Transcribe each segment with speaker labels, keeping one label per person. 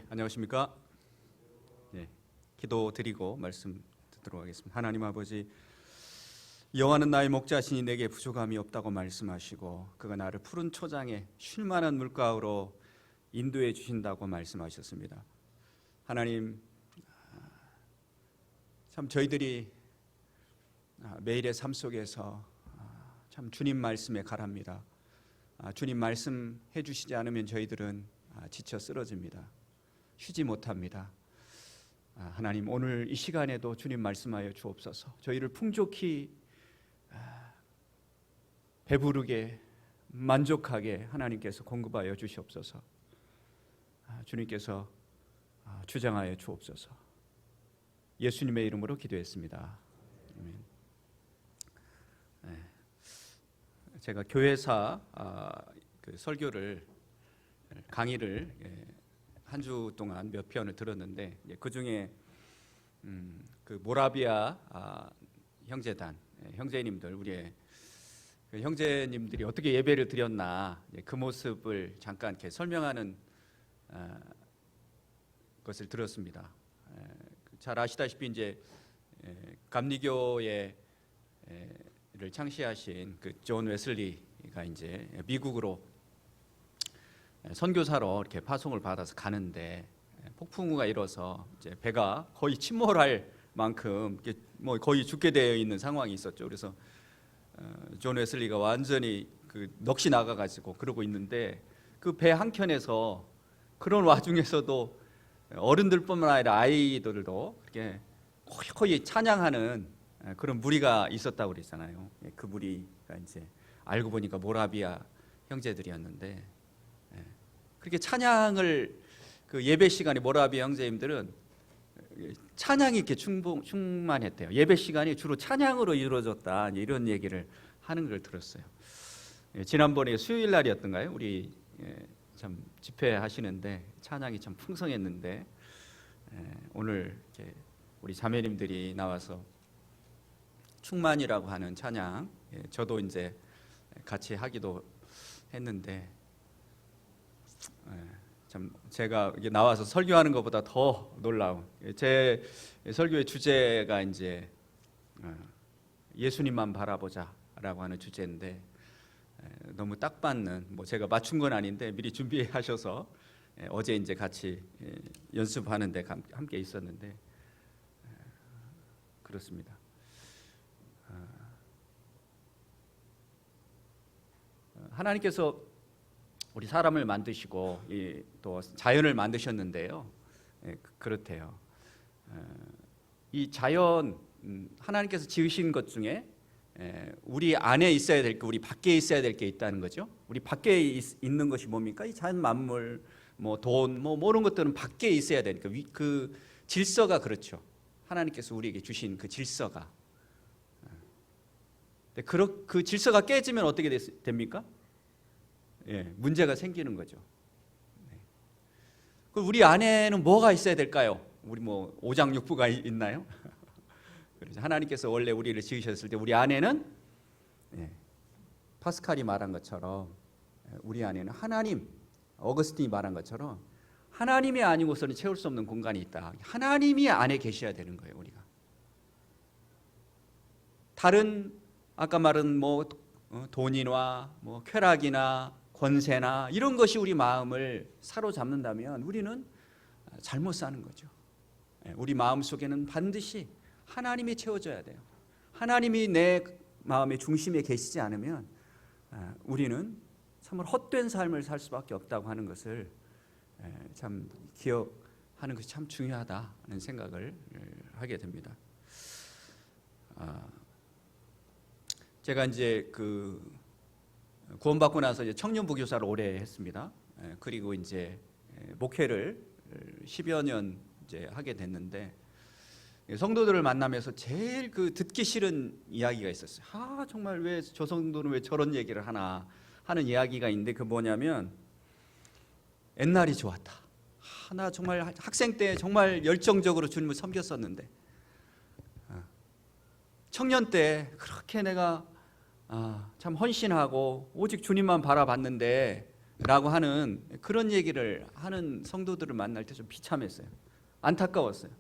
Speaker 1: 안녕하십니까? 기도 드리고 말씀 듣도록 하겠습니다. 하나님 아버지, 여호와는 나의 목자시니 내게 부족함이 없다고 말씀하시고 그가 나를 푸른 초장에 쉴 만한 물가로 인도해 주신다고 말씀하셨습니다. 하나님, 참 저희들이 매일의 삶 속에서 참 주님 말씀에 가랍니다. 주님 말씀해 주시지 않으면 저희들은 지쳐 쓰러집니다. 쉬지 못합니다. 하나님, 오늘 이 시간에도 주님 말씀하여 주옵소서. 저희를 풍족히 배부르게 만족하게 하나님께서 공급하여 주시옵소서. 주님께서 주장하여 주옵소서. 예수님의 이름으로 기도했습니다. 아멘. 제가 교회사 설교를 강의를 한 주 동안 몇 편을 들었는데 그 중에 그 모라비아 형제단 형제님들, 우리의 그 형제님들이 어떻게 예배를 드렸나 그 모습을 잠깐 이렇게 설명하는 것을 들었습니다. 잘 아시다시피 이제 감리교회를 창시하신 그 존 웨슬리가 이제 미국으로 선교사로 이렇게 파송을 받아서 가는데 폭풍우가 일어서 이제 배가 거의 침몰할 만큼 뭐 거의 죽게 되어 있는 상황이 있었죠. 그래서 존 웨슬리가 완전히 그 넋이 나가가지고 그러고 있는데 그 배 한켠에서 그런 와중에서도 어른들뿐만 아니라 아이들도 이렇게 거의 찬양하는 그런 무리가 있었다고 그랬잖아요. 그 무리가 이제 알고 보니까 모라비아 형제들이었는데, 그렇게 찬양을 그 예배 시간에 모라비아 형제님들은 찬양이 이렇게 충만했대요. 예배 시간이 주로 찬양으로 이루어졌다, 이런 얘기를 하는 걸 들었어요. 지난번에 수요일 날이었던가요? 우리 참 집회하시는데 찬양이 참 풍성했는데, 오늘 이렇게 우리 자매님들이 나와서 충만이라고 하는 찬양, 저도 이제 같이 하기도 했는데, 참 제가 이게 나와서 설교하는 것보다 더 놀라운, 제 설교의 주제가 이제 예수님만 바라보자라고 하는 주제인데, 너무 딱 맞는, 뭐 제가 맞춘 건 아닌데 미리 준비하셔서 어제 이제 같이 연습하는데 함께 있었는데 그렇습니다. 하나님께서 우리 사람을 만드시고 또 자연을 만드셨는데요, 그렇대요. 이 자연, 하나님께서 지으신 것 중에 우리 안에 있어야 될 게, 우리 밖에 있어야 될 게 있다는 거죠. 우리 밖에 있는 것이 뭡니까? 이 자연 만물, 뭐 돈, 뭐 이런 것들은 밖에 있어야 되니까 그 질서가 그렇죠. 하나님께서 우리에게 주신 그 질서가, 그 질서가 깨지면 어떻게 됩니까? 문제가 생기는 거죠. 우리 안에는 뭐가 있어야 될까요? 우리 뭐 오장육부가 있나요? 그래서 하나님께서 원래 우리를 지으셨을 때 우리 안에는, 파스칼이 말한 것처럼 우리 안에는 하나님, 어거스틴이 말한 것처럼 하나님이 아니고서는 채울 수 없는 공간이 있다. 하나님이 안에 계셔야 되는 거예요. 우리가 다른 아까 말한 뭐 돈이나 뭐 쾌락이나 권세나 이런 것이 우리 마음을 사로잡는다면 우리는 잘못 사는 거죠. 우리 마음 속에는 반드시 하나님이 채워줘야 돼요. 하나님이 내 마음의 중심에 계시지 않으면 우리는 정말 헛된 삶을 살 수밖에 없다고 하는 것을 참 기억하는 것이 참 중요하다는 생각을 하게 됩니다. 제가 이제 그 구원받고 나서 이제 청년부 교사를 오래 했습니다. 그리고 이제 목회를 10여 년 이제 하게 됐는데, 성도들을 만나면서 제일 그 듣기 싫은 이야기가 있었어요. 정말 왜 저 성도는 왜 저런 얘기를 하나 하는 이야기가 있는데, 그 뭐냐면 옛날이 좋았다. 나 정말 학생 때 정말 열정적으로 주님을 섬겼었는데, 청년 때 그렇게 내가 참 헌신하고 오직 주님만 바라봤는데 라고 하는 그런 얘기를 하는 성도들을 만날 때 좀 비참했어요. 안타까웠어요.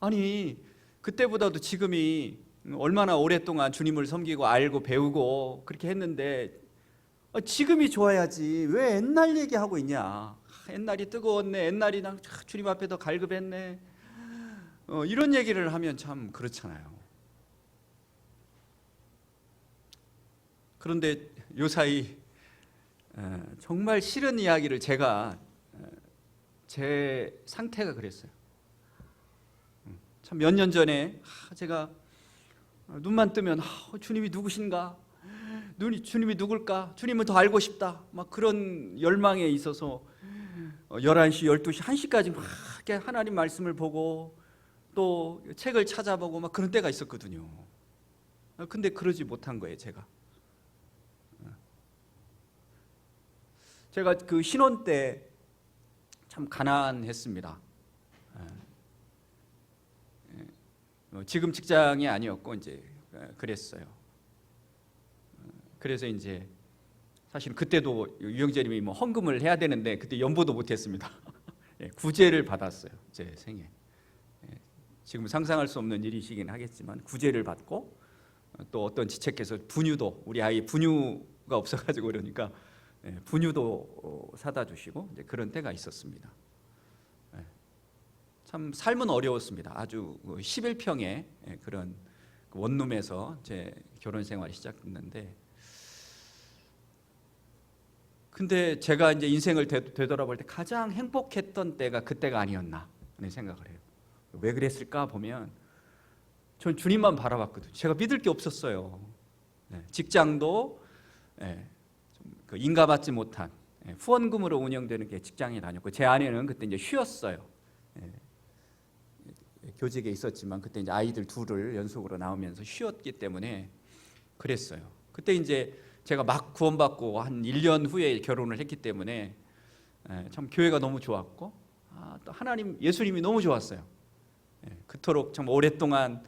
Speaker 1: 아니, 그때보다도 지금이 얼마나 오랫동안 주님을 섬기고 알고 배우고 그렇게 했는데 지금이 좋아야지 왜 옛날 얘기하고 있냐. 옛날이 뜨거웠네, 옛날이 난 주님 앞에 더 갈급했네, 이런 얘기를 하면 참 그렇잖아요. 그런데 요사이 정말 싫은 이야기를 제가 제 상태가 그랬어요. 참 몇 년 전에 제가 눈만 뜨면 주님이 누구신가, 주님이 누굴까, 주님을 더 알고 싶다, 막 그런 열망에 있어서 11시, 12시, 1시까지 막 하나님 말씀을 보고 또 책을 찾아보고 막 그런 때가 있었거든요. 근데 그러지 못한 거예요. 제가 그 신혼 때 참 가난했습니다. 지금 직장이 아니었고 이제 그랬어요. 그래서 이제 사실 그때도 유영재님이 뭐 헌금을 해야 되는데 그때 연보도 못했습니다. 구제를 받았어요. 제 생에. 지금 상상할 수 없는 일이시긴 하겠지만 구제를 받고 또 어떤 지체께서 분유도, 우리 아이 분유가 없어가지고 그러니까 분유도 사다 주시고 이제 그런 때가 있었습니다. 참 삶은 어려웠습니다. 아주 11평의 그런 원룸에서 제 결혼 생활이 시작됐는데, 근데 제가 이제 인생을 되돌아볼 때 가장 행복했던 때가 그때가 아니었나 하는 생각을 해요. 왜 그랬을까 보면 전 주님만 바라봤거든요. 제가 믿을 게 없었어요. 직장도 그 인가받지 못한 후원금으로 운영되는 게 직장에 다녔고, 제 아내는 그때 이제 쉬었어요. 교직에 있었지만 그때 이제 아이들 둘을 연속으로 낳으면서 쉬었기 때문에 그랬어요. 그때 이제 제가 막 구원받고 한 1년 후에 결혼을 했기 때문에 참 교회가 너무 좋았고 또 하나님, 예수님이 너무 좋았어요. 그토록 참 오랫동안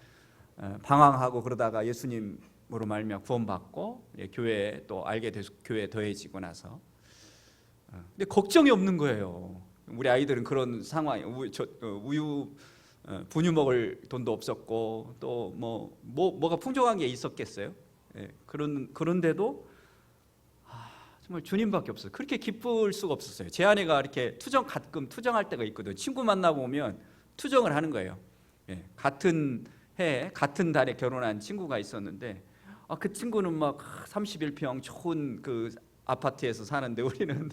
Speaker 1: 방황하고 그러다가 예수님으로 말미암아 구원받고 교회에 또 알게 돼서 교회에 더해지고 나서 근데 걱정이 없는 거예요. 우리 아이들은 그런 상황, 우유 분유 먹을 돈도 없었고 또 뭐가 풍족한 게 있었겠어요? 그런데도 정말 주님밖에 없어요. 그렇게 기쁠 수가 없었어요. 제 아내가 이렇게 가끔 투정할 때가 있거든요. 친구 만나고 오면 투정을 하는 거예요. 같은 해 같은 달에 결혼한 친구가 있었는데 그 친구는 막 31평 좋은 그 아파트에서 사는데 우리는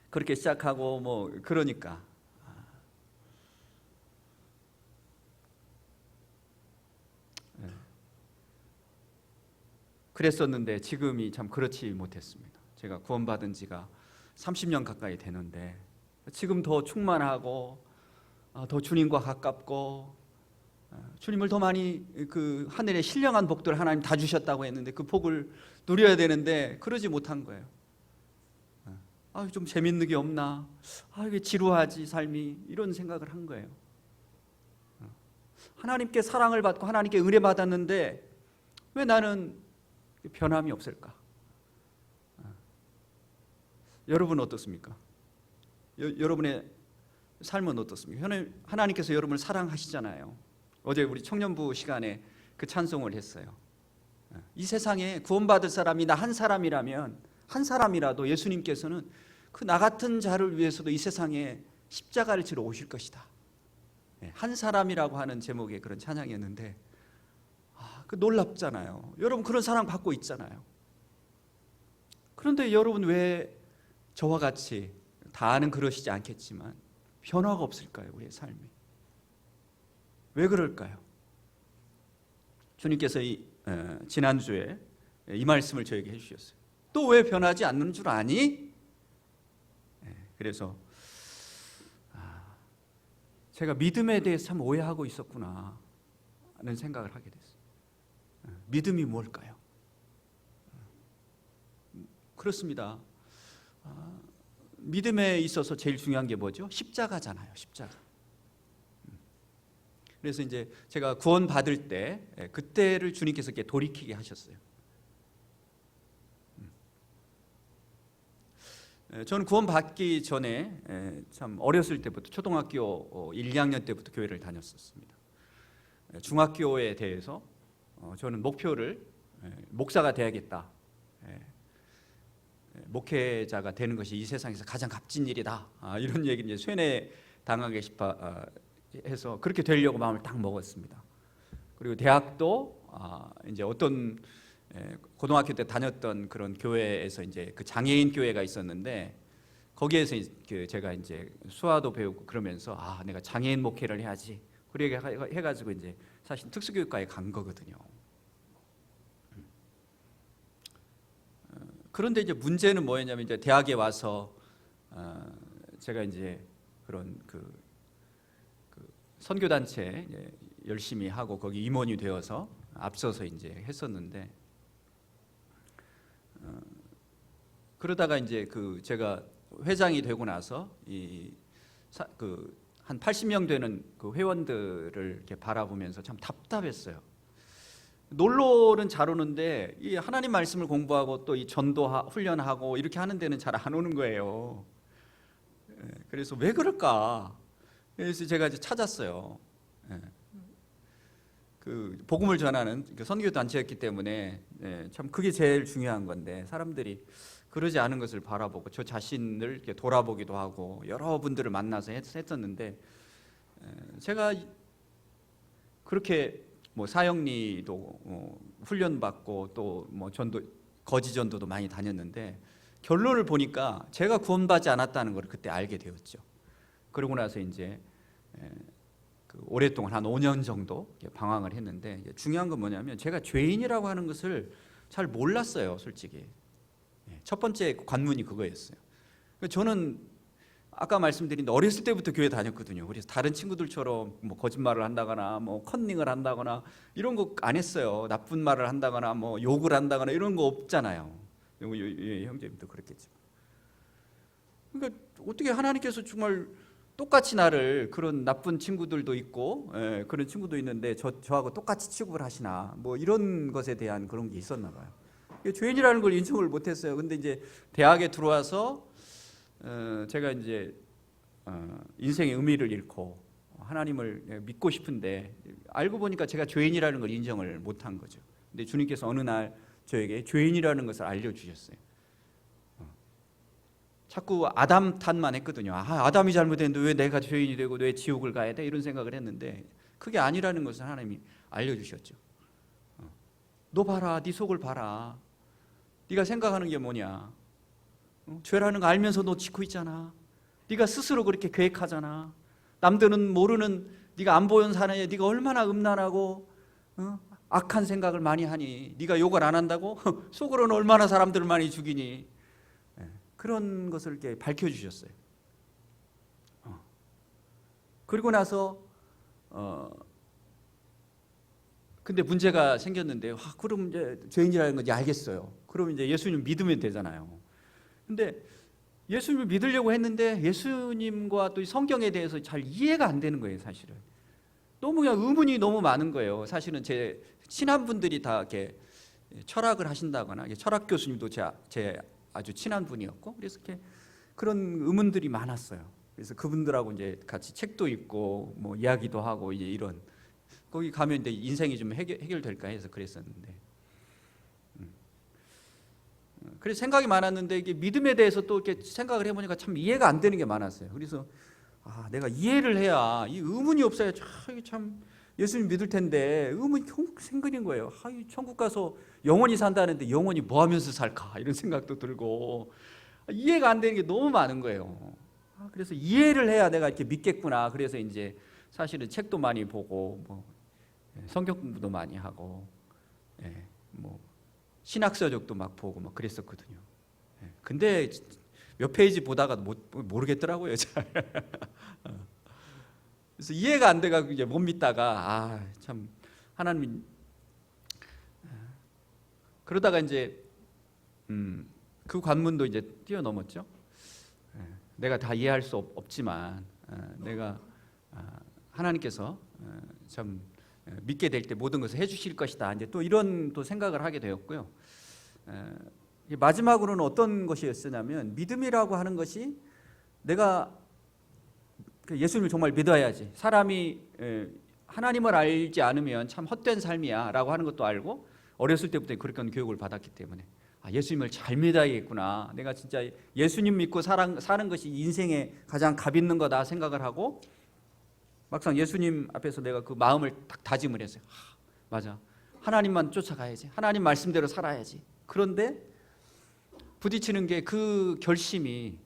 Speaker 1: 그렇게 시작하고 뭐 그러니까 그랬었는데 지금이 참 그렇지 못했습니다. 제가 구원받은 지가 30년 가까이 되는데 지금 더 충만하고 더 주님과 가깝고 주님을 더 많이 그 하늘의 신령한 복들을 하나님 다 주셨다고 했는데 그 복을 누려야 되는데 그러지 못한 거예요. 좀 재밌는 게 없나? 왜 지루하지 삶이? 이런 생각을 한 거예요. 하나님께 사랑을 받고 하나님께 은혜 받았는데 왜 나는 변함이 없을까? 여러분 어떻습니까? 여러분의 삶은 어떻습니까? 하나님께서 여러분을 사랑하시잖아요. 어제 우리 청년부 시간에 그 찬송을 했어요. 이 세상에 구원받을 사람이 나 한 사람이라면, 한 사람이라도 예수님께서는 그 나 같은 자를 위해서도 이 세상에 십자가를 지러 오실 것이다. 한 사람이라고 하는 제목의 그런 찬양이었는데 그 놀랍잖아요. 여러분 그런 사랑 받고 있잖아요. 그런데 여러분 왜 저와 같이 다는 그러시지 않겠지만 변화가 없을까요? 우리의 삶이. 왜 그럴까요? 주님께서 지난주에 이 말씀을 저에게 해주셨어요. 또 왜 변하지 않는 줄 아니? 그래서 제가 믿음에 대해서 참 오해하고 있었구나 하는 생각을 하게 됐어요. 믿음이 뭘까요? 그렇습니다. 믿음에 있어서 제일 중요한 게 뭐죠? 십자가잖아요. 십자가. 그래서 이제 제가 구원 받을 때 그때를 주님께서 이렇게 돌이키게 하셨어요. 저는 구원받기 전에 참 어렸을 때부터 초등학교 1, 2학년 때부터 교회를 다녔었습니다. 중학교에 대해서 저는 목표를 목사가 돼야겠다. 목회자가 되는 것이 이 세상에서 가장 값진 일이다. 이런 얘기를 이제 쇠뇌 당하게 싶어 해서 그렇게 되려고 마음을 딱 먹었습니다. 그리고 대학도 이제 어떤 고등학교 때 다녔던 그런 교회에서 이제 그 장애인 교회가 있었는데 거기에서 제가 이제 수화도 배우고 그러면서 내가 장애인 목회를 해야지. 그렇게 해가지고 이제 사실 특수교육과에 간 거거든요. 그런데 이제 문제는 뭐였냐면 이제 대학에 와서 제가 이제 그런 그 선교단체 열심히 하고 거기 임원이 되어서 앞서서 이제 했었는데 그러다가 이제 제가 회장이 되고 나서 한 80명 되는 그 회원들을 이렇게 바라보면서 참 답답했어요. 놀러는 잘 오는데 이 하나님 말씀을 공부하고 또 이 전도 훈련하고 이렇게 하는 데는 잘 안 오는 거예요. 그래서 왜 그럴까? 그래서 제가 이제 찾았어요. 그 복음을 전하는 선교 단체였기 때문에 참 그게 제일 중요한 건데 사람들이 그러지 않은 것을 바라보고 저 자신을 이렇게 돌아보기도 하고 여러분들을 만나서 했었는데 제가 그렇게 뭐 사형리도 훈련받고 또 뭐 전도 거지 전도도 많이 다녔는데 결론을 보니까 제가 구원받지 않았다는 걸 그때 알게 되었죠. 그러고 나서 이제 오랫동안 한 5년 정도 방황을 했는데 중요한 건 뭐냐면 제가 죄인이라고 하는 것을 잘 몰랐어요, 솔직히. 첫 번째 관문이 그거였어요. 저는 아까 말씀드린 어렸을 때부터 교회 다녔거든요. 그래서 다른 친구들처럼 뭐 거짓말을 한다거나 뭐 컨닝을 한다거나 이런 거 안 했어요. 나쁜 말을 한다거나 뭐 욕을 한다거나 이런 거 없잖아요. 형제님도 그랬겠죠. 그러니까 어떻게 하나님께서 정말 똑같이 나를 그런 나쁜 친구들도 있고 그런 친구도 있는데 저하고 똑같이 취급을 하시나 뭐 이런 것에 대한 그런 게 있었나 봐요. 죄인이라는 걸 인정을 못했어요. 근데 이제 대학에 들어와서 제가 이제 인생의 의미를 잃고 하나님을 믿고 싶은데 알고 보니까 제가 죄인이라는 걸 인정을 못한 거죠. 근데 주님께서 어느 날 저에게 죄인이라는 것을 알려주셨어요. 자꾸 아담 탓만 했거든요. 아담이 잘못했는데 왜 내가 죄인이 되고 왜 지옥을 가야 돼? 이런 생각을 했는데 그게 아니라는 것을 하나님이 알려주셨죠. 너 봐라, 네 속을 봐라. 네가 생각하는 게 뭐냐? 죄라는 거 알면서 너 짓고 있잖아. 네가 스스로 그렇게 계획하잖아. 남들은 모르는 네가 안 보여서 사느냐. 네가 얼마나 음란하고 악한 생각을 많이 하니. 네가 욕을 안 한다고? 속으로는 얼마나 사람들을 많이 죽이니. 그런 것을 이렇게 밝혀주셨어요. 그리고 나서 근데 문제가 생겼는데 그럼 이제 죄인이라는 건 이제 알겠어요. 그럼 이제 예수님 믿으면 되잖아요. 근데 예수님을 믿으려고 했는데 예수님과 또 성경에 대해서 잘 이해가 안 되는 거예요, 사실은. 너무 그냥 의문이 너무 많은 거예요. 사실은 제 친한 분들이 다 이렇게 철학을 하신다거나 철학 교수님도 제 아주 친한 분이었고 그래서 이렇게 그런 의문들이 많았어요. 그래서 그분들하고 이제 같이 책도 읽고 뭐 이야기도 하고 이제 이런 거기 가면 이제 인생이 좀 해결될까 해서 그랬었는데. 그래서 생각이 많았는데 이게 믿음에 대해서 또 이렇게 생각을 해보니까 참 이해가 안 되는 게 많았어요. 그래서 내가 이해를 해야 이 의문이 없어야 참 예수님 믿을 텐데 의문이 계속 생기는 거예요. 천국 가서 영원히 산다는데 영원히 뭐 하면서 살까 이런 생각도 들고 이해가 안 되는 게 너무 많은 거예요. 그래서 이해를 해야 내가 이렇게 믿겠구나. 그래서 이제 사실은 책도 많이 보고 뭐 성경 공부도 많이 하고 뭐 신학서적도 막 보고 막 그랬었거든요. 근데 몇 페이지 보다가 모르겠더라고요. 잘. 그래서 이해가 안 돼가지고 이제 못 믿다가 참 하나님 그러다가 이제 그 관문도 이제 뛰어넘었죠. 내가 다 이해할 수 없지만 내가 하나님께서 참 믿게 될 때 모든 것을 해주실 것이다. 이제 또 이런 또 생각을 하게 되었고요. 마지막으로는 어떤 것이었냐면 믿음이라고 하는 것이 내가 예수님을 정말 믿어야지. 사람이 하나님을 알지 않으면 참 헛된 삶이야 라고 하는 것도 알고 어렸을 때부터 그렇게 교육을 받았기 때문에 예수님을 잘 믿어야겠구나. 내가 진짜 예수님 믿고 사는 것이 인생에 가장 값 있는 거다 생각을 하고 막상 예수님 앞에서 내가 그 마음을 딱 다짐을 했어요. 맞아. 하나님만 쫓아가야지. 하나님 말씀대로 살아야지. 그런데 부딪히는 게 그 결심이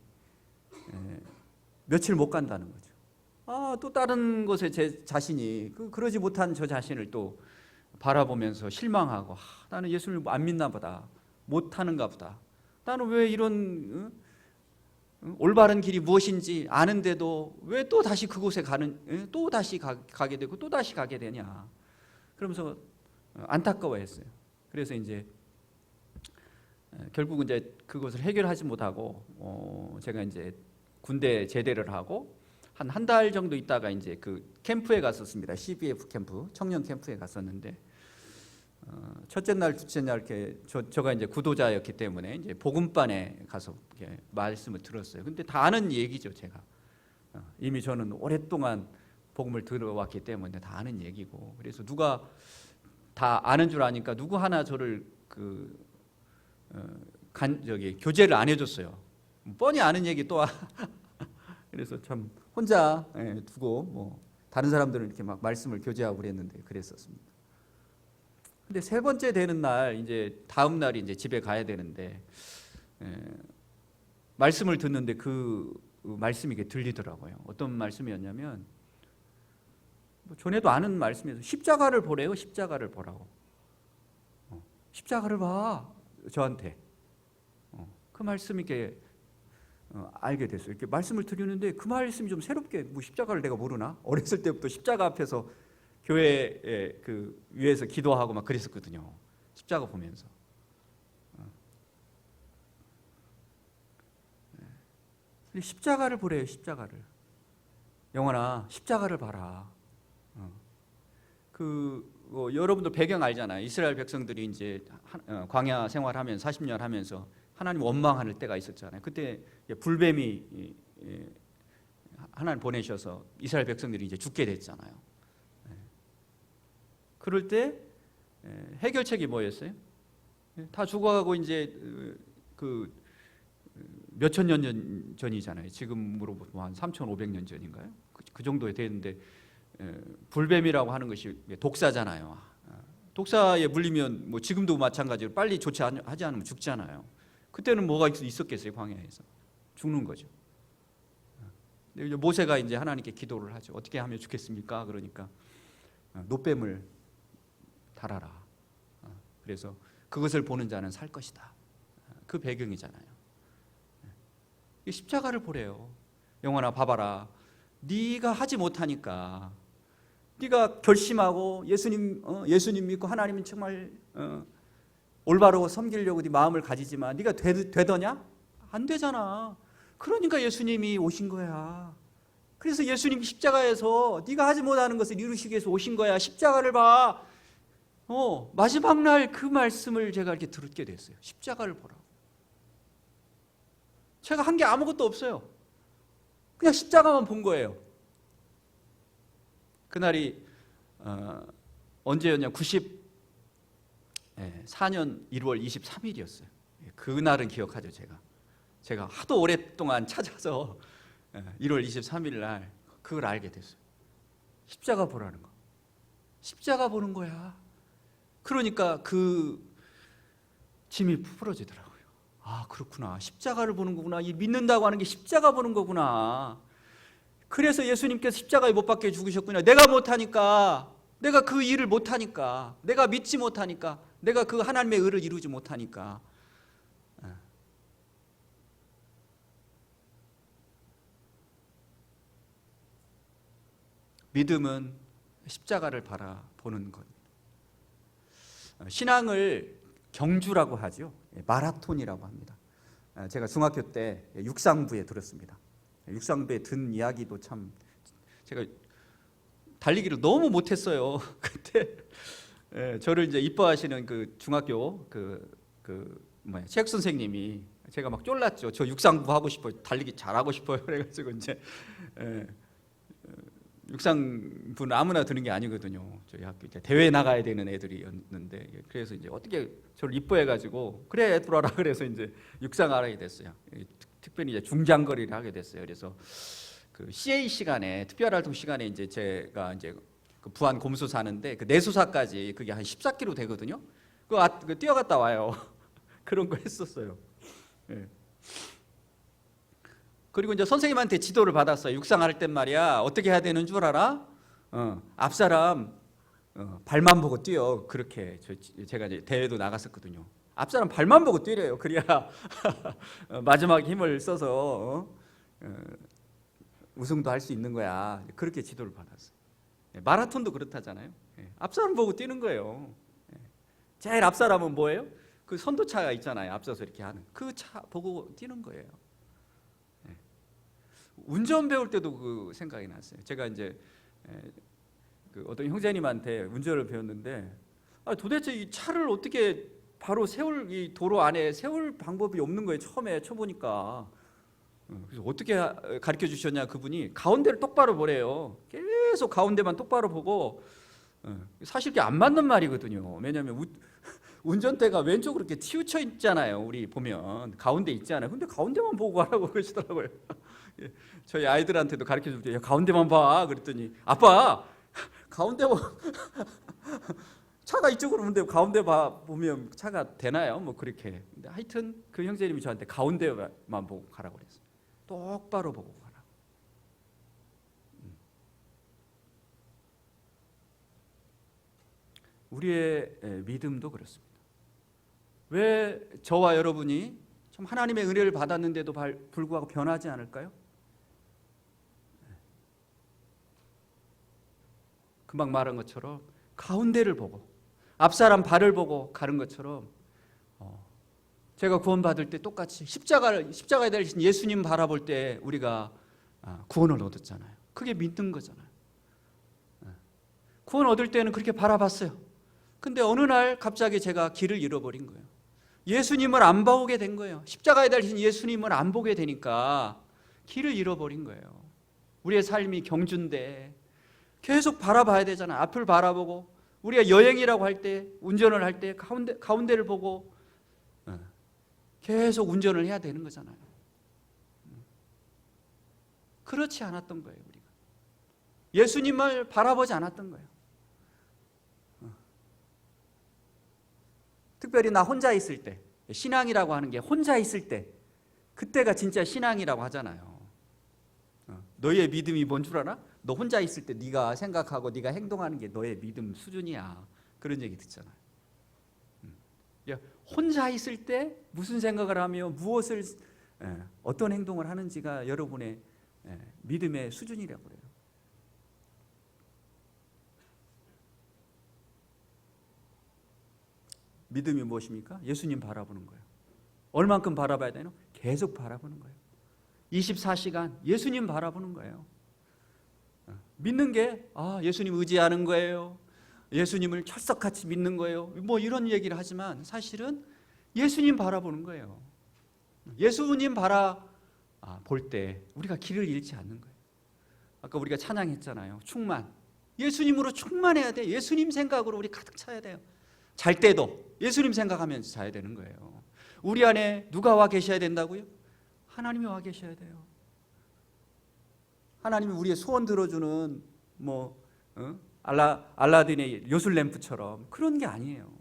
Speaker 1: 며칠 못 간다는 거죠. 또 다른 것에 제 자신이 그러지 못한 저 자신을 또 바라보면서 실망하고 나는 예수를 안 믿나 보다. 못하는가 보다. 나는 왜 이런 올바른 길이 무엇인지 아는데도 왜 또 다시 그곳에 또 다시 가게 되고 또 다시 가게 되냐. 그러면서 안타까워했어요. 그래서 이제 결국은 이제 그것을 해결하지 못하고 제가 이제 군대 제대를 하고 한 달 정도 있다가 이제 그 캠프에 갔었습니다. CBF 캠프, 청년 캠프에 갔었는데 첫째 날, 둘째 날 이렇게 저가 이제 구도자였기 때문에 이제 복음반에 가서 이렇게 말씀을 들었어요. 근데 다 아는 얘기죠, 제가. 이미 저는 오랫동안 복음을 들어왔기 때문에 다 아는 얘기고. 그래서 누가 다 아는 줄 아니까 누구 하나 저를 교제를 안 해줬어요. 뻔히 아는 얘기 또 그래서 참 혼자 두고 뭐 다른 사람들은 이렇게 막 말씀을 교제하고 그랬는데 그랬었습니다. 근데 세 번째 되는 날 이제 다음 날이 이제 집에 가야 되는데 말씀을 듣는데 그 말씀이 이게 들리더라고요. 어떤 말씀이었냐면 전에도 아는 말씀에서 십자가를 보래요. 십자가를 보라고. 십자가를 봐. 저한테. 그 말씀이 이렇게 알게 됐어요. 이렇게 말씀을 드리는데 그 말씀이 좀 새롭게 뭐 십자가를 내가 모르나? 어렸을 때부터 십자가 앞에서 교회에 그 위에서 기도하고 막 그랬었거든요. 십자가 보면서. 근데 십자가를 보래요. 십자가를. 영원아, 십자가를 봐라. 여러분도 배경 알잖아요. 이스라엘 백성들이 이제 광야 생활하면서 40년 하면서 하나님 원망하는 때가 있었잖아요. 그때 불뱀이 하나님 보내셔서 이스라엘 백성들이 이제 죽게 됐잖아요. 그럴 때 해결책이 뭐였어요? 다 죽어가고 이제 그 몇천 년 전이잖아요. 지금으로 한 3,500년 전인가요? 그 정도에 되는데 불뱀이라고 하는 것이 독사잖아요. 독사에 물리면 뭐 지금도 마찬가지로 빨리 조치하지 않으면 죽잖아요. 그때는 뭐가 있었겠어요? 광야에서 죽는 거죠. 모세가 이제 하나님께 기도를 하죠. 어떻게 하면 죽겠습니까? 그러니까 노뱀을 달아라. 그래서 그것을 보는 자는 살 것이다. 그 배경이잖아요. 십자가를 보래요. 영원아 봐봐라. 네가 하지 못하니까, 네가 결심하고 예수님 믿고 하나님은 정말 올바로 섬기려고 네 마음을 가지지만 네가 되더냐? 안 되잖아. 그러니까 예수님이 오신 거야. 그래서 예수님이 십자가에서 네가 하지 못하는 것을 이루시기 위해서 오신 거야. 십자가를 봐. 마지막 날 그 말씀을 제가 이렇게 듣게 됐어요. 십자가를 보라고. 제가 한 게 아무것도 없어요. 그냥 십자가만 본 거예요. 그날이 언제였냐? 94년 1월 23일이었어요. 그날은 기억하죠. 제가 하도 오랫동안 찾아서 1월 23일 날 그걸 알게 됐어요. 십자가 보라는 거. 십자가 보는 거야. 그러니까 그 짐이 풀어지더라고요. 그렇구나. 십자가를 보는 거구나. 이 믿는다고 하는 게 십자가 보는 거구나. 그래서 예수님께서 십자가에 못 박혀 죽으셨구나. 내가 못하니까, 내가 그 일을 못하니까, 내가 믿지 못하니까, 내가 그 하나님의 의를 이루지 못하니까. 믿음은 십자가를 바라보는 것. 신앙을 경주라고 하죠. 마라톤이라고 합니다. 제가 중학교 때 육상부에 들었습니다. 육상부에 든 이야기도 참, 제가 달리기를 너무 못했어요. 그때 저를 이제 이뻐하시는 그 중학교 그 체육 선생님이 제가 막 쫄랐죠. 저 육상부 하고 싶어요. 달리기 잘하고 싶어요. 그래가지고 이제 육상부는 아무나 드는 게 아니거든요. 저희 학교 이제 대회 나가야 되는 애들이었는데 그래서 이제 어떻게 저를 이뻐해가지고 그래 들어라 그래서 이제 육상을 하게 됐어요. 특별히 이제 중장거리를 하게 됐어요. 그래서 그 CA 시간에 특별활동 시간에 이제 제가 이제 그 부안 곰수 사는데 그 내수사까지 그게 한 14km 되거든요. 그거 뛰어갔다 와요. 그런 거 했었어요. 예. 그리고 이제 선생님한테 지도를 받았어요. 육상할 땐 말이야 어떻게 해야 되는 줄 알아? 앞사람 발만 보고 뛰어. 그렇게 제가 이제 대회도 나갔었거든요. 앞사람 발만 보고 뛰래요. 그래야 마지막에 힘을 써서 우승도 할 수 있는 거야. 그렇게 지도를 받았어요. 마라톤도 그렇다잖아요. 앞사람 보고 뛰는 거예요. 제일 앞사람은 뭐예요? 그 선도차가 있잖아요. 앞서서 이렇게 하는 그 차 보고 뛰는 거예요. 운전 배울 때도 그 생각이 났어요. 제가 이제 그 어떤 형제님한테 운전을 배웠는데 도대체 이 차를 어떻게 바로 세울 이 도로 안에 세울 방법이 없는 거예요. 처음에 쳐보니까. 그래서 어떻게 가르쳐 주셨냐 그분이 가운데를 똑바로 보래요. 계속 가운데만 똑바로 보고 사실 그게 안 맞는 말이거든요. 왜냐하면 운전대가 왼쪽으로 이렇게 치우쳐 있잖아요. 우리 보면 가운데 있잖아요. 근데 가운데만 보고 가라고 그러시더라고요. 저희 아이들한테도 가르쳐 줄 때 가운데만 봐 그랬더니 아빠 가운데 차가 이쪽으로 오는데 가운데 보면 차가 되나요? 뭐 그렇게. 근데 하여튼 그 형제님이 저한테 가운데만 보고 가라고 그랬어요. 똑바로 보고 가라. 우리의 믿음도 그렇습니다. 왜 저와 여러분이 참 하나님의 은혜를 받았는데도 불구하고 변하지 않을까요? 금방 말한 것처럼 가운데를 보고 앞사람 발을 보고 가는 것처럼 제가 구원받을 때 똑같이 십자가에 달리신 예수님 바라볼 때 우리가 구원을 얻었잖아요. 그게 믿는 거잖아요. 구원 얻을 때는 그렇게 바라봤어요. 근데 어느 날 갑자기 제가 길을 잃어버린 거예요. 예수님을 안 보게 된 거예요. 십자가에 달리신 예수님을 안 보게 되니까 길을 잃어버린 거예요. 우리의 삶이 경주인데 계속 바라봐야 되잖아요. 앞을 바라보고 우리가 여행이라고 할 때 운전을 할 때 가운데를 보고 계속 운전을 해야 되는 거잖아요. 그렇지 않았던 거예요. 우리가 예수님을 바라보지 않았던 거예요. 특별히 나 혼자 있을 때 신앙이라고 하는 게 혼자 있을 때 그때가 진짜 신앙이라고 하잖아요. 너의 믿음이 뭔 줄 알아? 너 혼자 있을 때 네가 생각하고 네가 행동하는 게 너의 믿음 수준이야. 그런 얘기 듣잖아요. 혼자 있을 때 무슨 생각을 하며 무엇을 어떤 행동을 하는지가 여러분의 믿음의 수준이라고 그래요. 믿음이 무엇입니까? 예수님 바라보는 거예요. 얼만큼 바라봐야 되나? 계속 바라보는 거예요. 24시간 예수님 바라보는 거예요. 믿는 게 예수님 의지하는 거예요. 예수님을 철석같이 믿는 거예요. 뭐 이런 얘기를 하지만 사실은 예수님 바라보는 거예요. 예수님 바라볼 때 우리가 길을 잃지 않는 거예요. 아까 우리가 찬양했잖아요. 충만. 예수님으로 충만해야 돼. 예수님 생각으로 우리 가득 차야 돼요. 잘 때도 예수님 생각하면서 자야 되는 거예요. 우리 안에 누가 와 계셔야 된다고요? 하나님이 와 계셔야 돼요. 하나님이 우리의 소원 들어주는 알라딘의 요술램프처럼 그런 게 아니에요.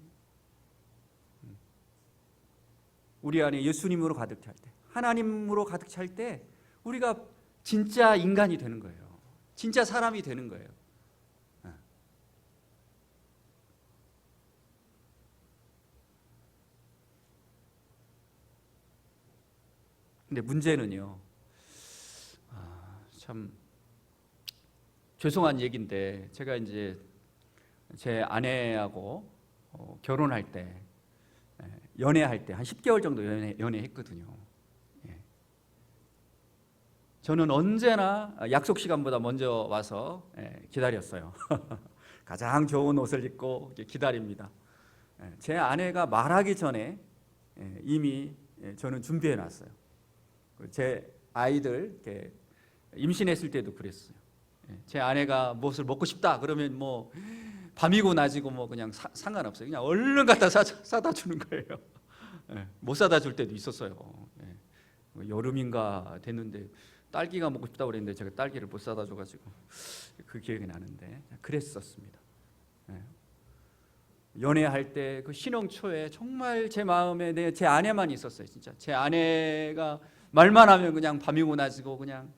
Speaker 1: 우리 안에 예수님으로 가득 찰 때, 하나님으로 가득 찰 때 우리가 진짜 인간이 되는 거예요. 진짜 사람이 되는 거예요. 근데 문제는요, 참 죄송한 얘기인데 제가 이제 제 아내하고 결혼할 때 연애할 때 한 10개월 정도 연애했거든요. 저는 언제나 약속 시간보다 먼저 와서 기다렸어요. 가장 좋은 옷을 입고 기다립니다. 제 아내가 말하기 전에 이미 저는 준비해 놨어요. 제 아이들 이렇게 임신했을 때도 그랬어요. 제 아내가 무엇을 먹고 싶다 그러면 뭐 밤이고 낮이고 뭐 그냥 상관없어요. 그냥 얼른 갖다 사다 주는 거예요. 못 사다 줄 때도 있었어요. 여름인가 됐는데 딸기가 먹고 싶다고 그랬는데 제가 딸기를 못 사다 줘가지고 그 기억이 나는데 그랬었습니다. 연애할 때 그 신혼 초에 정말 제 마음에 제 아내만 있었어요. 진짜 제 아내가 말만 하면 그냥 밤이고 낮이고 그냥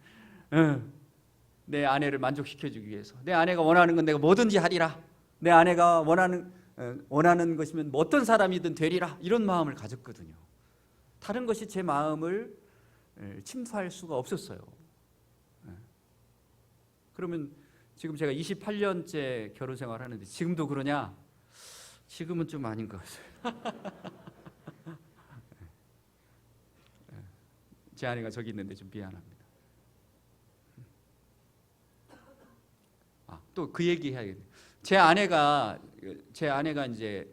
Speaker 1: 내 아내를 만족시켜주기 위해서 내 아내가 원하는 건 내가 뭐든지 하리라. 내 아내가 원하는 것이면 뭐 어떤 사람이든 되리라. 이런 마음을 가졌거든요. 다른 것이 제 마음을 침투할 수가 없었어요. 그러면 지금 제가 28년째 결혼 생활하는데 지금도 그러냐? 지금은 좀 아닌 것 같아요. 제 아내가 저기 있는데 좀 미안합니다. 또 그 얘기 해야겠네요. 제 아내가 이제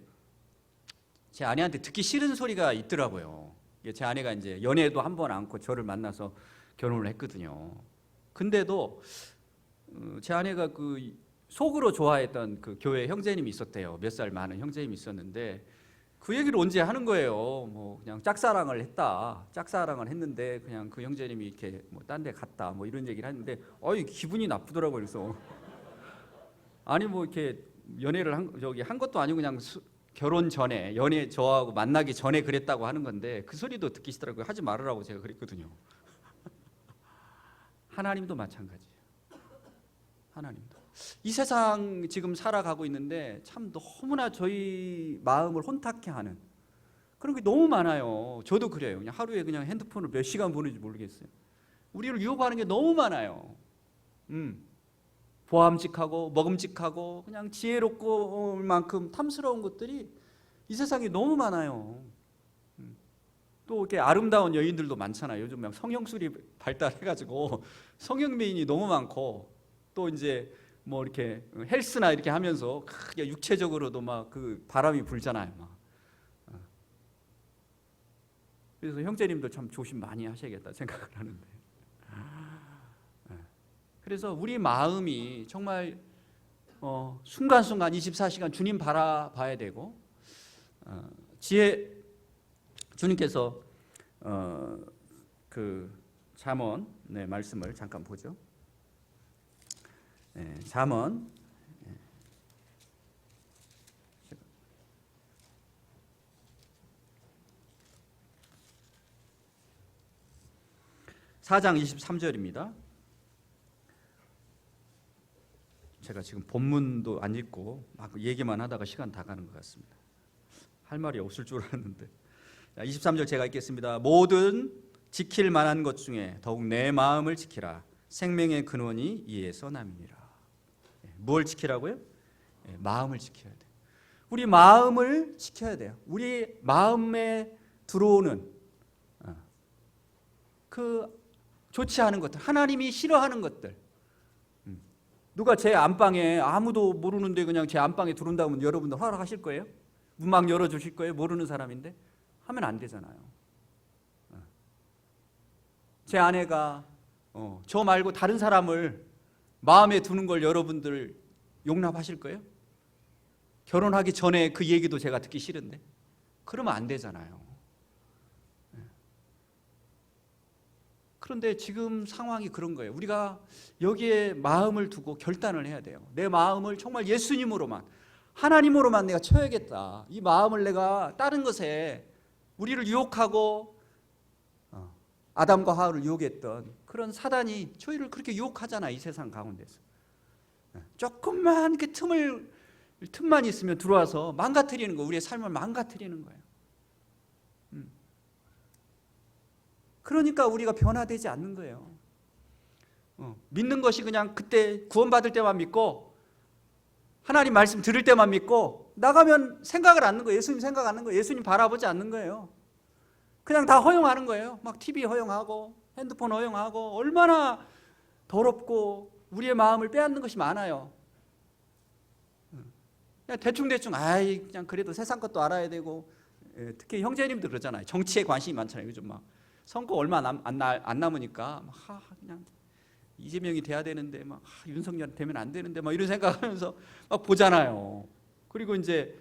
Speaker 1: 제 아내한테 듣기 싫은 소리가 있더라고요. 제 아내가 이제 연애도 한 번 않고 저를 만나서 결혼을 했거든요. 근데도 제 아내가 그 속으로 좋아했던 그 교회 형제님이 있었대요. 몇 살 많은 형제님이 있었는데 그 얘기를 언제 하는 거예요. 뭐 그냥 짝사랑을 했다. 짝사랑을 했는데 그냥 그 형제님이 이렇게 뭐 딴 데 갔다. 뭐 이런 얘기를 하는데 기분이 나쁘더라고요. 그래서 아니 뭐 이렇게 연애를 한 것도 아니고 그냥 결혼 전에 저하고 만나기 전에 그랬다고 하는 건데 그 소리도 듣기 싫더라고요. 하지 말으라고 제가 그랬거든요. 하나님도 마찬가지예요. 하나님도 이 세상 지금 살아가고 있는데 참 너무나 저희 마음을 혼탁해 하는 그런 게 너무 많아요. 저도 그래요. 그냥 하루에 그냥 핸드폰을 몇 시간 보는지 모르겠어요. 우리를 유혹하는 게 너무 많아요. 보암직하고 먹음직하고 그냥 지혜롭고 만큼 탐스러운 것들이 이 세상에 너무 많아요. 또 이렇게 아름다운 여인들도 많잖아요. 요즘 막 성형술이 발달해가지고 성형미인이 너무 많고 또 이제 뭐 이렇게 헬스나 이렇게 하면서 크게 육체적으로도 막 그 바람이 불잖아요. 막. 그래서 형제님들 참 조심 많이 하셔야겠다 생각을 하는데. 그래서 우리 마음이 정말 순간순간 24시간 주님 바라봐야 되고 주님께서 그 잠언 말씀을 잠깐 보죠. 잠언 4장 23절입니다. 제가 지금 본문도 안 읽고 막 얘기만 하다가 시간 다 가는 것 같습니다. 할 말이 없을 줄 알았는데 23절 제가 읽겠습니다. 모든 지킬 만한 것 중에 더욱 내 마음을 지키라. 생명의 근원이 이에서 남이니라. 뭘 지키라고요? 마음을 지켜야 돼요. 우리 마음을 지켜야 돼요. 우리 마음에 들어오는 그 좋지 않은 것들, 하나님이 싫어하는 것들. 누가 제 안방에 아무도 모르는데 그냥 제 안방에 들어온다고 하면 여러분들 허락하실 거예요? 문막 열어주실 거예요? 모르는 사람인데? 하면 안 되잖아요. 제 아내가 저 말고 다른 사람을 마음에 두는 걸 여러분들 용납하실 거예요? 결혼하기 전에 그 얘기도 제가 듣기 싫은데? 그러면 안 되잖아요. 그런데 지금 상황이 그런 거예요. 우리가 여기에 마음을 두고 결단을 해야 돼요. 내 마음을 정말 예수님으로만, 하나님으로만 내가 쳐야겠다. 이 마음을 내가 다른 것에 우리를 유혹하고 아담과 하와를 유혹했던 그런 사단이 저희를 그렇게 유혹하잖아. 이 세상 가운데서 조금만 그 틈만 있으면 들어와서 망가뜨리는 거예요. 우리의 삶을 망가뜨리는 거예요. 그러니까 우리가 변화되지 않는 거예요. 믿는 것이 그냥 그때 구원받을 때만 믿고 하나님 말씀 들을 때만 믿고 나가면 생각을 않는 거예요. 예수님 생각 않는 거예요. 예수님 바라보지 않는 거예요. 그냥 다 허용하는 거예요. 막 TV 허용하고 핸드폰 허용하고 얼마나 더럽고 우리의 마음을 빼앗는 것이 많아요. 그냥 대충 그냥 그래도 세상 것도 알아야 되고 특히 형제님들 그러잖아요. 정치에 관심이 많잖아요. 요즘 막 선거 얼마 안 남으니까 막 그냥 이재명이 돼야 되는데 막 윤석열 되면 안 되는데 막 이런 생각하면서 막 보잖아요. 그리고 이제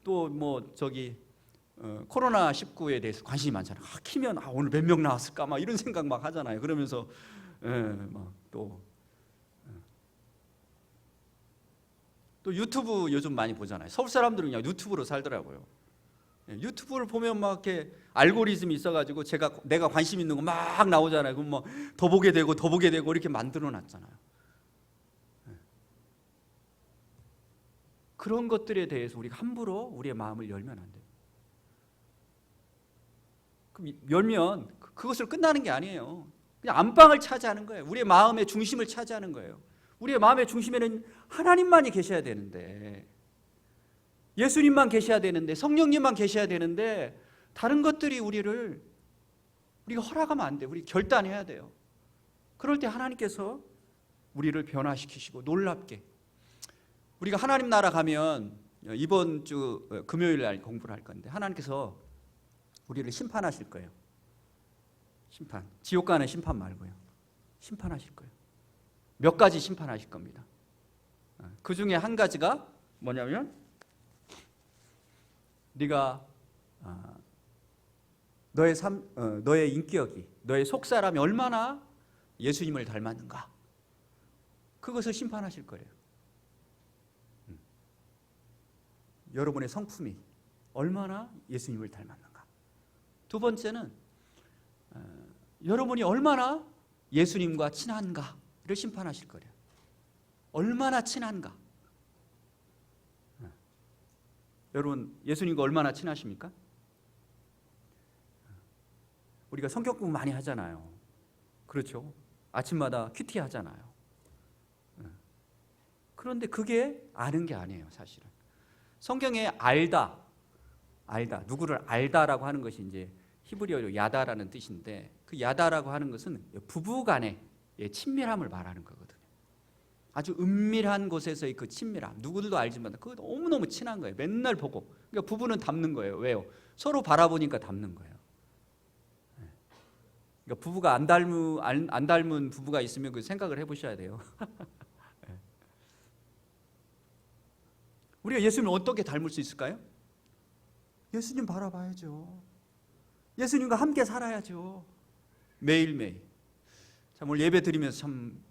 Speaker 1: 또 뭐 저기 코로나 19에 대해서 관심이 많잖아요. 키면 오늘 몇 명 나왔을까 막 이런 생각 막 하잖아요. 그러면서 또 유튜브 요즘 많이 보잖아요. 서울 사람들은 그냥 유튜브로 살더라고요. 유튜브를 보면 막 이렇게 알고리즘이 있어가지고 내가 관심 있는 거 막 나오잖아요. 그럼 뭐 더 보게 되고 더 보게 되고 이렇게 만들어 놨잖아요. 그런 것들에 대해서 우리가 함부로 우리의 마음을 열면 안 돼요. 그럼 열면 그것을 끝나는 게 아니에요. 그냥 안방을 차지하는 거예요. 우리의 마음의 중심을 차지하는 거예요. 우리의 마음의 중심에는 하나님만이 계셔야 되는데, 예수님만 계셔야 되는데, 성령님만 계셔야 되는데, 다른 것들이 우리가 허락하면 안 돼요. 우리 결단해야 돼요. 그럴 때 하나님께서 우리를 변화시키시고 놀랍게, 우리가 하나님 나라 가면 이번 주 금요일 날 공부를 할 건데 하나님께서 우리를 심판하실 거예요. 심판. 지옥 가는 심판 말고요. 심판하실 거예요. 몇 가지 심판하실 겁니다. 그 중에 한 가지가 뭐냐면, 네가 너의 인격이, 너의 속사람이 얼마나 예수님을 닮았는가, 그것을 심판하실 거예요. 여러분의 성품이 얼마나 예수님을 닮았는가. 두 번째는 여러분이 얼마나 예수님과 친한가를 심판하실 거예요. 얼마나 친한가. 여러분, 예수님과 얼마나 친하십니까? 우리가 성경 공부 많이 하잖아요. 그렇죠? 아침마다 큐티 하잖아요. 그런데 그게 아는 게 아니에요, 사실은. 성경에 알다, 누구를 알다라고 하는 것이 이제 히브리어로 야다라는 뜻인데, 그 야다라고 하는 것은 부부간의 친밀함을 말하는 거거든요. 아주 은밀한 곳에서의 그 친밀함, 누구들도 알지만 그거 너무너무 친한 거예요. 맨날 보고. 그러니까 부부는 닮는 거예요. 왜요? 서로 바라보니까 닮는 거예요. 그러니까 부부가 안 닮은 부부가 있으면 그 생각을 해보셔야 돼요. 우리가 예수님을 어떻게 닮을 수 있을까요? 예수님 바라봐야죠. 예수님과 함께 살아야죠. 매일매일. 참 오늘 예배 드리면서 참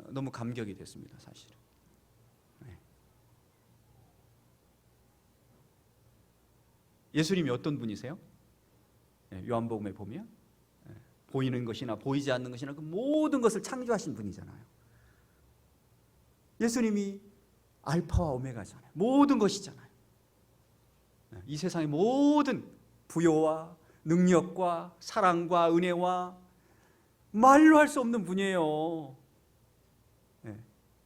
Speaker 1: 너무 감격이 됐습니다, 사실은. 예수님이 어떤 분이세요? 요한복음에 보면 보이는 것이나 보이지 않는 것이나 그 모든 것을 창조하신 분이잖아요. 예수님이 알파와 오메가잖아요. 모든 것이잖아요. 이 세상의 모든 부요와 능력과 사랑과 은혜와 말로 할 수 없는 분이에요.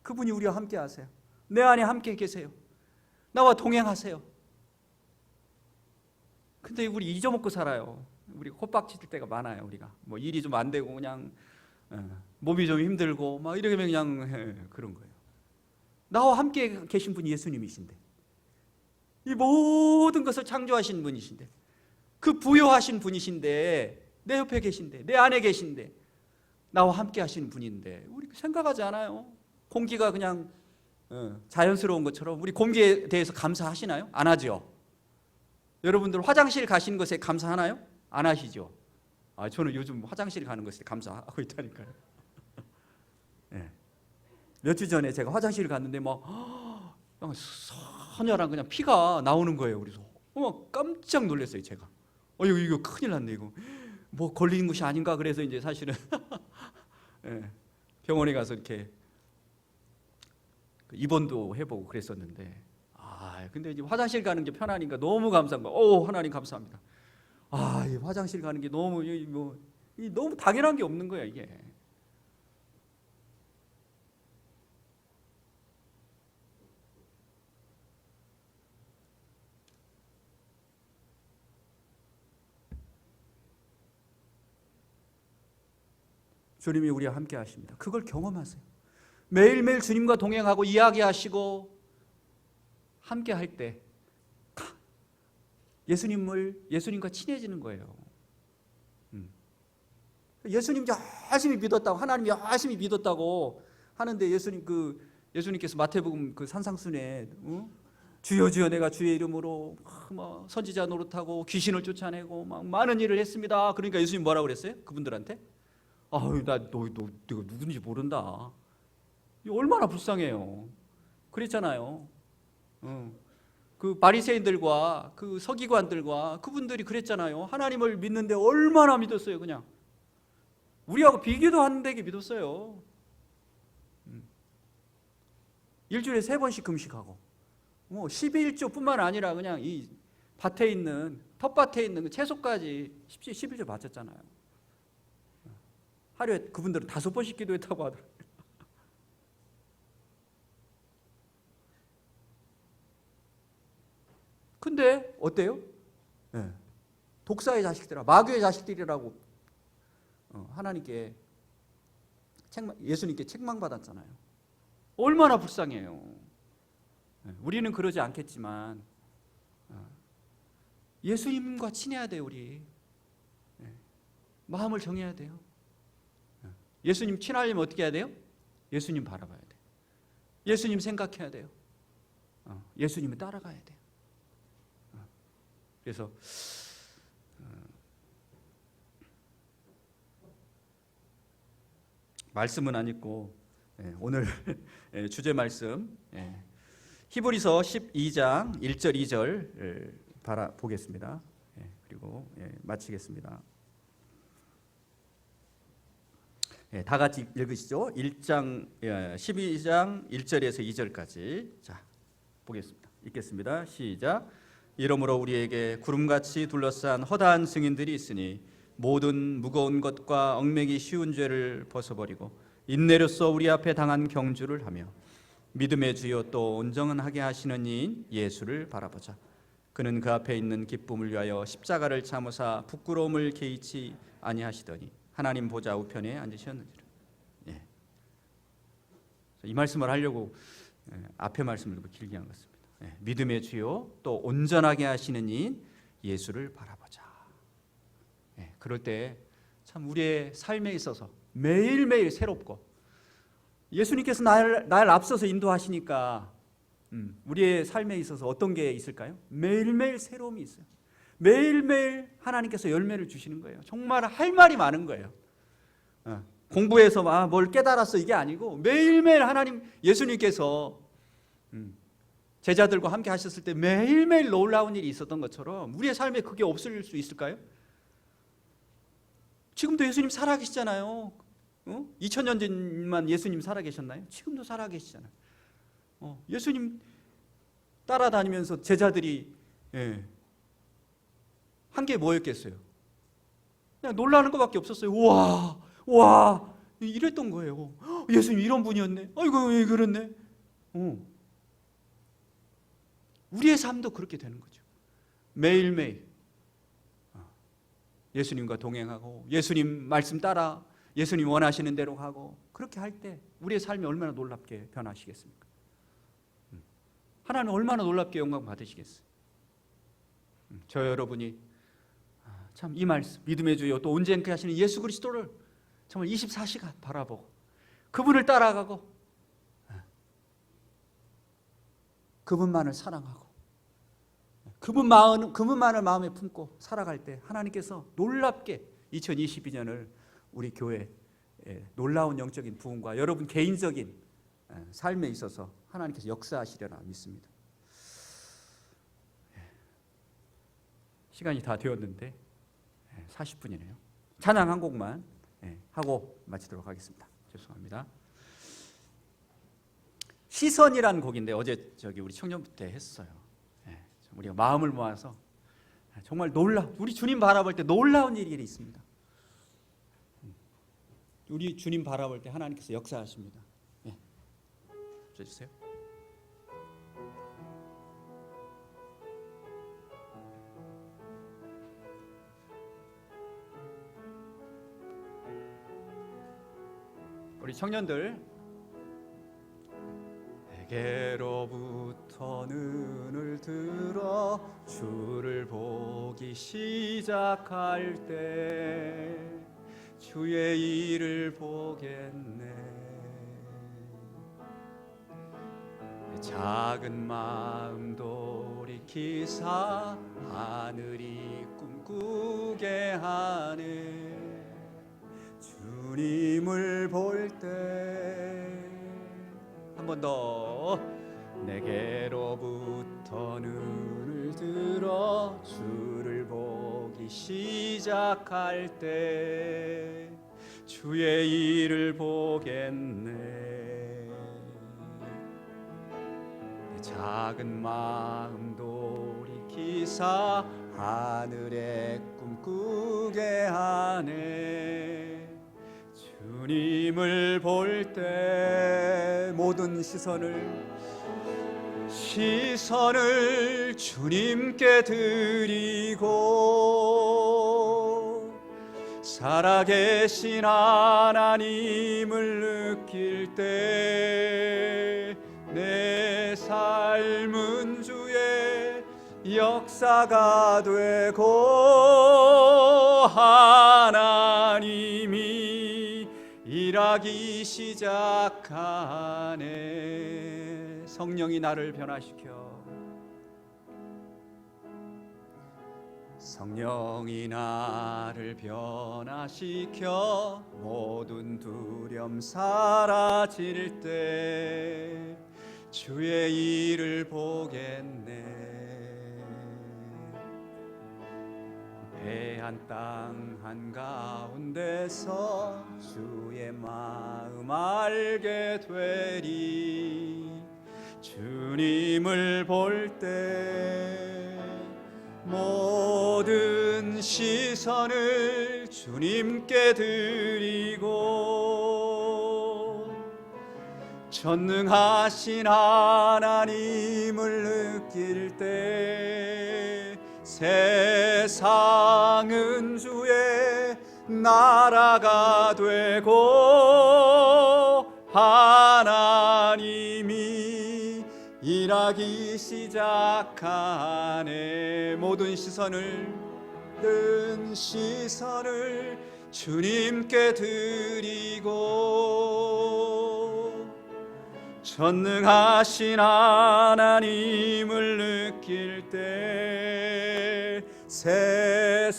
Speaker 1: 그분이 우리와 함께 하세요. 내 안에 함께 계세요. 나와 동행하세요. 근데 우리 잊어먹고 살아요. 우리가 콧박질 때가 많아요. 우리가 뭐 일이 좀 안 되고 그냥 몸이 좀 힘들고 막 이러면 그냥 그런 거예요. 나와 함께 계신 분이 예수님이신데, 이 모든 것을 창조하신 분이신데, 그 부여하신 분이신데, 내 옆에 계신데, 내 안에 계신데, 나와 함께 하시는 분인데 우리 생각하지 않아요. 공기가 그냥 자연스러운 것처럼 우리 공기에 대해서 감사하시나요? 안 하죠. 여러분들 화장실 가시는 것에 감사하나요? 안 하시죠. 저는 요즘 화장실 가는 것에 감사하고 있다니까요. 몇 주 전에 제가 화장실 갔는데 막 선혈한 그냥 피가 나오는 거예요. 그래서 깜짝 놀랐어요, 제가. 이거 큰일 났네, 이거. 뭐 걸리는 것이 아닌가. 그래서 이제 사실은 병원에 가서 이렇게 입원도 해보고 그랬었는데, 근데 이제 화장실 가는 게 편하니까 너무 감사한 거예요. 하나님 감사합니다. 이 화장실 가는 게 너무 너무 당연한 게 없는 거예요, 이게. 주님이 우리와 함께 하십니다. 그걸 경험하세요. 매일매일 주님과 동행하고 이야기하시고 함께 할 때 예수님과 친해지는 거예요. 예수님 열심히 믿었다고, 하나님 열심히 믿었다고 하는데 예수님께서 마태복음 그 산상순에 주여 주여 내가 주의 이름으로 막 선지자 노릇하고 귀신을 쫓아내고 막 많은 일을 했습니다. 그러니까 예수님 뭐라고 그랬어요? 그분들한테 아유 내가 누군지 모른다. 얼마나 불쌍해요. 그랬잖아요. 그 바리새인들과 그 서기관들과 그분들이 그랬잖아요. 하나님을 믿는데 얼마나 믿었어요. 그냥 우리하고 비교도 안 되게 믿었어요. 일주일에 3번씩 금식하고 11조뿐만 아니라 그냥 이 밭에 있는 텃밭에 있는 채소까지 11조 바쳤잖아요. 하루에 그분들은 5번씩 기도했다고 하더라고요. 근데 어때요? 네. 독사의 자식들아, 마귀의 자식들이라고 예수님께 책망받았잖아요. 얼마나 불쌍해요. 우리는 그러지 않겠지만 예수님과 친해야 돼요. 우리 마음을 정해야 돼요. 예수님 친하려면 어떻게 해야 돼요? 예수님 바라봐야 돼요. 예수님 생각해야 돼요. 예수님을 따라가야 돼요. 그래서 말씀은 안 읽고 오늘 주제 말씀 히브리서 12장 1절 2절 보겠습니다. 그리고 마치겠습니다. 다 같이 읽으시죠. 12장 1절에서 2절까지. 자, 보겠습니다. 읽겠습니다. 시작. 이러므로 우리에게 구름같이 둘러싼 허다한 증인들이 있으니 모든 무거운 것과 얽매기 쉬운 죄를 벗어버리고 인내로써 우리 앞에 당한 경주를 하며 믿음의 주요 또 온전하게 하시는 이인 예수를 바라보자. 그는 그 앞에 있는 기쁨을 위하여 십자가를 참으사 부끄러움을 개의치 아니하시더니 하나님 보좌 우편에 앉으셨느니라. 이 말씀을 하려고 앞에 말씀을 길게 한 것입니다. 믿음의 주요 또 온전하게 하시는 이인 예수를 바라보자. 그럴 때 참 우리의 삶에 있어서 매일매일 새롭고 예수님께서 날 앞서서 인도하시니까 우리의 삶에 있어서 어떤 게 있을까요? 매일매일 새로움이 있어요. 매일매일 하나님께서 열매를 주시는 거예요. 정말 할 말이 많은 거예요. 공부해서 뭘 깨달았어 이게 아니고 매일매일 예수님께서 제자들과 함께 하셨을 때 매일매일 놀라운 일이 있었던 것처럼 우리의 삶에 그게 없을 수 있을까요? 지금도 예수님 살아계시잖아요. 2000년 전만 예수님 살아계셨나요? 지금도 살아계시잖아요. 예수님 따라다니면서 제자들이 한 게 뭐였겠어요? 그냥 놀라는 것밖에 없었어요. 와 이랬던 거예요. 예수님 이런 분이었네. 아이고 왜 그랬네. 우리의 삶도 그렇게 되는 거죠. 매일매일 예수님과 동행하고 예수님 말씀 따라 예수님 원하시는 대로 하고 그렇게 할 때 우리의 삶이 얼마나 놀랍게 변하시겠습니까? 하나님 얼마나 놀랍게 영광 받으시겠어요? 저 여러분이 참 이 말씀 믿음의 주요 또 온전케 하시는 예수 그리스도를 정말 24시간 바라보고 그분을 따라가고 그분만을 사랑하고 그분만을 마음에 품고 살아갈 때 하나님께서 놀랍게 2022년을 우리 교회 놀라운 영적인 부흥과 여러분 개인적인 삶에 있어서 하나님께서 역사하시려나 믿습니다. 시간이 다 되었는데 40분이네요. 찬양 한 곡만 하고 마치도록 하겠습니다. 죄송합니다. 시선이란 곡인데 어제 우리 청년부 때 했어요. 우리가 마음을 모아서 정말 우리 주님 바라볼 때 놀라운 일이 있습니다. 우리 주님 바라볼 때 하나님께서 역사하십니다. 주세요. 우리 청년들 내게로부터 눈을 들어 주를 보기 시작할 때 주의 일을 보겠네. 작은 마음 돌이키사 하늘이 꿈꾸게 하네. 주님을 볼 때 한 번 더 내게로부터 눈을 들어 주를 보기 시작할 때 주의 일을 보겠네. 작은 마음 돌이키사 하늘에 꿈꾸게 하네. 주님을 볼 때 모든 시선을 주님께 드리고 살아계신 하나님을 느낄 때 내 삶은 주의 역사가 되고 하나님이 일하기 시작하네. 성령이 나를 변화시켜, 성령이 나를 변화시켜 모든 두려움 사라질 때 주의 일을 보겠네. 해안 땅 한가운데서 주의 마음 알게 되리. 주님을 볼 때 모든 시선을 주님께 드리고 전능하신 하나님을 느낄 때 세상은 주의 나라가 되고 하나님이 일하기 시작하네. 모든 시선을 주님께 드리고 전능하신 하나님을 느낄 때 세상은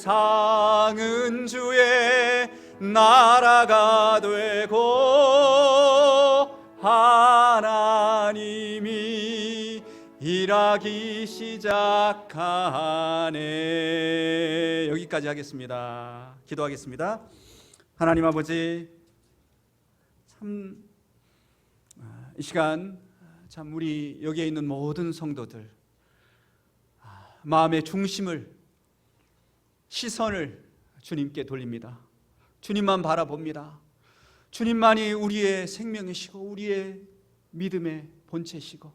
Speaker 1: 주의 나라가 되고 하나님이 일하기 시작하네. 여기까지 하겠습니다. 기도하겠습니다. 하나님 아버지, 참 이 시간 참 우리 여기에 있는 모든 성도들 마음의 중심을, 시선을 주님께 돌립니다. 주님만 바라봅니다. 주님만이 우리의 생명이시고 우리의 믿음의 본체시고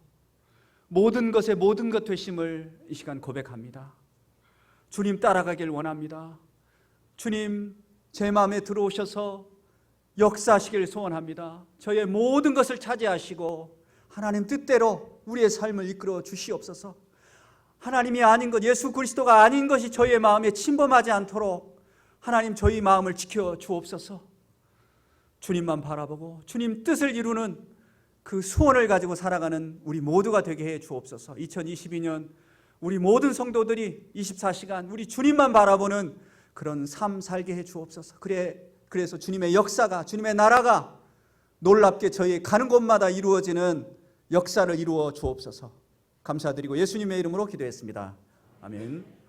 Speaker 1: 모든 것의 모든 것 되심을 이 시간 고백합니다. 주님 따라가길 원합니다. 주님 제 마음에 들어오셔서 역사하시길 소원합니다. 저의 모든 것을 차지하시고 하나님 뜻대로 우리의 삶을 이끌어 주시옵소서. 하나님이 아닌 것, 예수 그리스도가 아닌 것이 저희의 마음에 침범하지 않도록 하나님 저희 마음을 지켜 주옵소서. 주님만 바라보고 주님 뜻을 이루는 그 소원을 가지고 살아가는 우리 모두가 되게 해 주옵소서. 2022년 우리 모든 성도들이 24시간 우리 주님만 바라보는 그런 삶 살게 해 주옵소서. 그래서 주님의 역사가, 주님의 나라가 놀랍게 저희 가는 곳마다 이루어지는 역사를 이루어 주옵소서. 감사드리고 예수님의 이름으로 기도했습니다. 아멘.